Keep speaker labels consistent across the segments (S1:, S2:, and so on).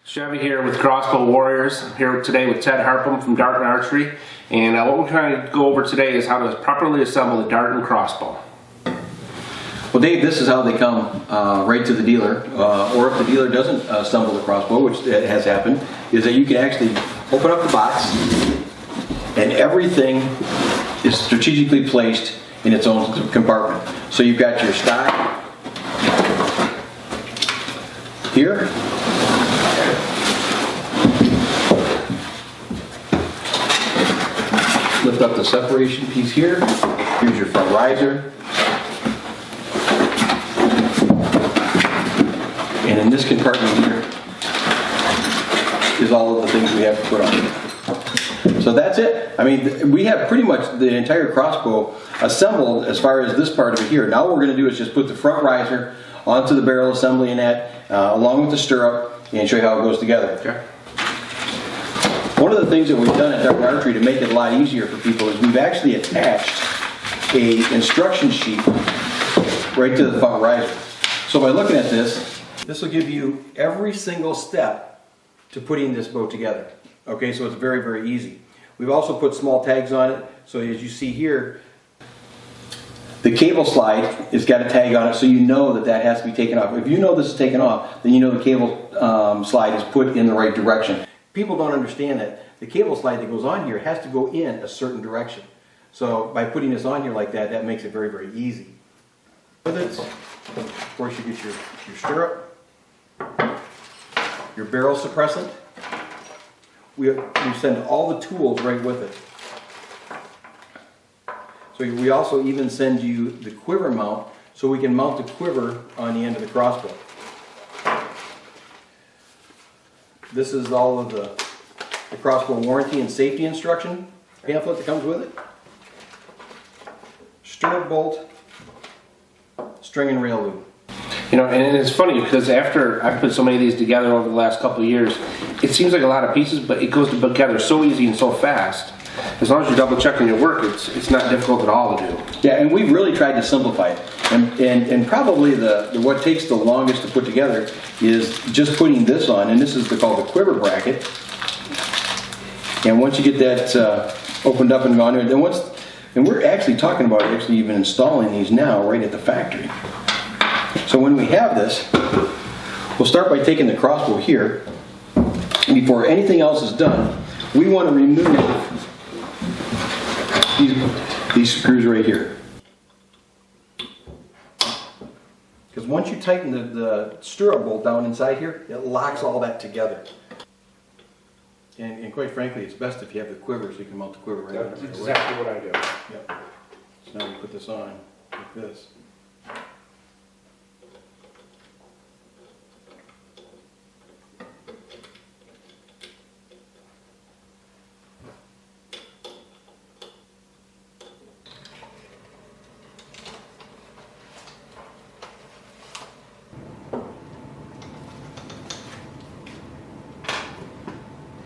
S1: Chevy here with Crossbow Warriors. I'm here today with Ted Harpham from Darton Archery, and what we're trying to go over today is how to properly assemble a Darton crossbow.
S2: Well, Dave, this is how they come right to the dealer, or if the dealer doesn't assemble the crossbow, which has happened, is that you can actually open up the box and everything is strategically placed in its own compartment. So you've got your stock here. Lift up the separation piece here. Here's your front riser. And in this compartment here is all of the things we have to put on. So that's it. I mean, we have pretty much the entire crossbow assembled as far as this part of it here. Now what we're going to do is just put the front riser onto the barrel assembly and that, along with the stirrup, and show you how it goes together.
S1: Okay.
S2: One of the things that we've done at Darton Archery to make it a lot easier for people is we've actually attached an instruction sheet right to the front riser. So by looking at this, this will give you every single step to putting this bow together. Okay, so it's very, very easy. We've also put small tags on it, so as you see here, the cable slide has got a tag on it, so you know that that has to be taken off. If you know this is taken off, then you know the cable slide is put in the right direction. People don't understand that the cable slide that goes on here has to go in a certain direction. So by putting this on here like that, that makes it very, very easy. With it, of course, you get your stirrup, your barrel suppressant. We send all the tools right with it. So we also even send you the quiver mount, so we can mount the quiver on the end of the crossbow. This is all of the crossbow warranty and safety instruction pamphlet that comes with it. Stirrup bolt, string and rail loop.
S1: You know, and it's funny because after I've put so many of these together over the last couple of years, it seems like a lot of pieces, but it goes together so easy and so fast. As long as you're double checking your work, it's not difficult at all to do.
S2: Yeah, and we've really tried to simplify it. And probably what takes the longest to put together is just putting this on, and this is called the quiver bracket. And once you get that opened up and gone there, then and we're actually talking about actually even installing these now right at the factory. So when we have this, we'll start by taking the crossbow here, and before anything else is done, we want to remove these screws right here. Because once you tighten the stirrup bolt down inside here, it locks all that together. And quite frankly, it's best if you have the quiver so you can mount the quiver right on.
S1: That's exactly what I do.
S2: Yep. So now we put this on like this.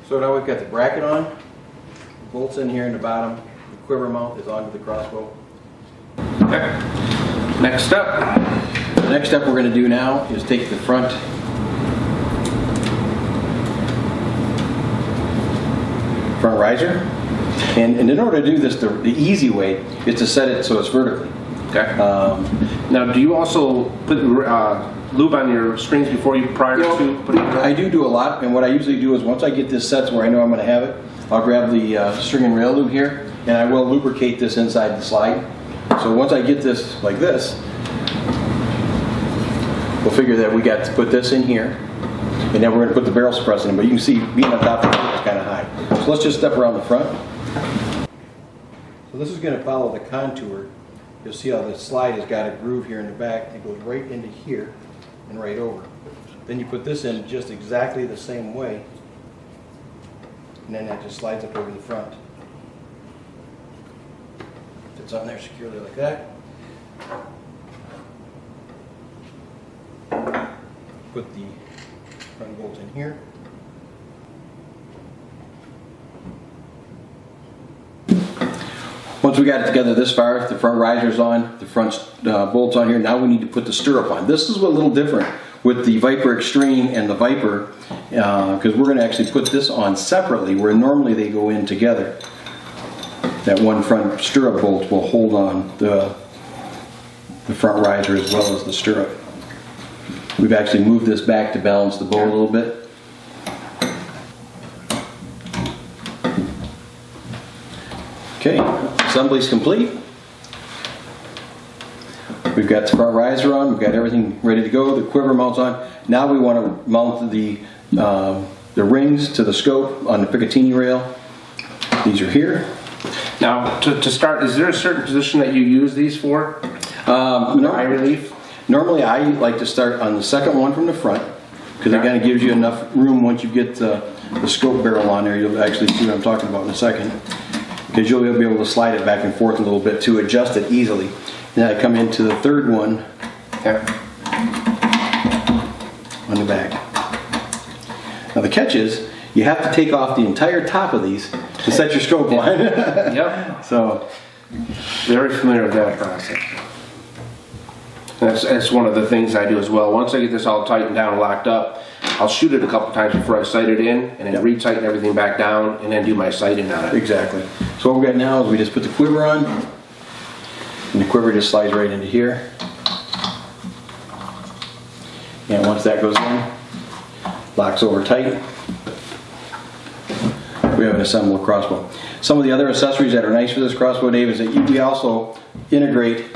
S2: So now we've got the bracket on, the bolts in here in the bottom, the quiver mount is onto the crossbow.
S1: Okay. Next step.
S2: The next step we're going to do now is take the front riser, and in order to do this the easy way is to set it so it's vertically.
S1: Okay. Now, do you also put lube on your strings before prior to putting it on?
S2: I do a lot, and what I usually do is once I get this set to where I know I'm going to have it, I'll grab the string and rail lube here, and I will lubricate this inside the slide. So once I get this like this, we'll figure that we got to put this in here, and then we're going to put the barrel suppressant in. But you can see being on top of it is kind of high. So let's just step around the front. So this is going to follow the contour. You'll see how the slide has got a groove here in the back. It goes right into here and right over. Then you put this in just exactly the same way, and then that just slides up over the front. Fits on there securely like that. Put the front bolt in here. Once we got it together this far, the front riser's on, the front bolt's on here. Now we need to put the stirrup on. This is a little different with the Viper Extreme and the Viper, because we're going to actually put this on separately, where normally they go in together. That one front stirrup bolt will hold on the front riser as well as the stirrup. We've actually moved this back to balance the bow a little bit. Okay, assembly's complete. We've got the front riser on, we've got everything ready to go, the quiver mounts on. Now we want to mount the rings to the scope on the Picatinny rail. These are here.
S1: Now, to start, is there a certain position that you use these for? Eye relief?
S2: Normally I like to start on the second one from the front, because it kind of gives you enough room once you get the scope barrel on there. You'll actually see what I'm talking about in a second. Because you'll be able to slide it back and forth a little bit to adjust it easily. Then I come into the third one on the back. Now the catch is, you have to take off the entire top of these to set your scope line.
S1: Yep.
S2: So,
S1: very familiar with that process. That's one of the things I do as well. Once I get this all tightened down and locked up, I'll shoot it a couple times before I sight it in, and then retighten everything back down, and then do my sighting on it.
S2: Exactly. So what we got now is we just put the quiver on, and the quiver just slides right into here. And once that goes in, locks over tight. We have an assembled crossbow. Some of the other accessories that are nice for this crossbow, Dave, is that we also integrate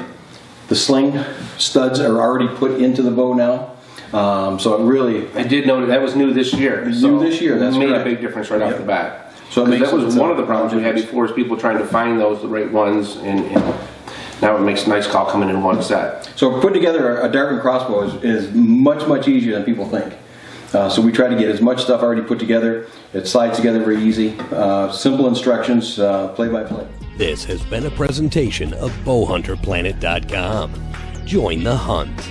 S2: the sling studs are already put into the bow now. So it really...
S1: I did know that was new this year.
S2: New this year, that's
S1: made
S2: correct.
S1: a big difference right off the bat.
S2: So it makes
S1: that was one of the problems we had before, is people trying to find the right ones, and now it makes a nice call coming in one set.
S2: So putting together a Darton crossbow is much easier than people think. So we try to get as much stuff already put together. It slides together very easy. Simple instructions, play by play.
S3: This has been a presentation of BowHunterPlanet.com. Join the hunt.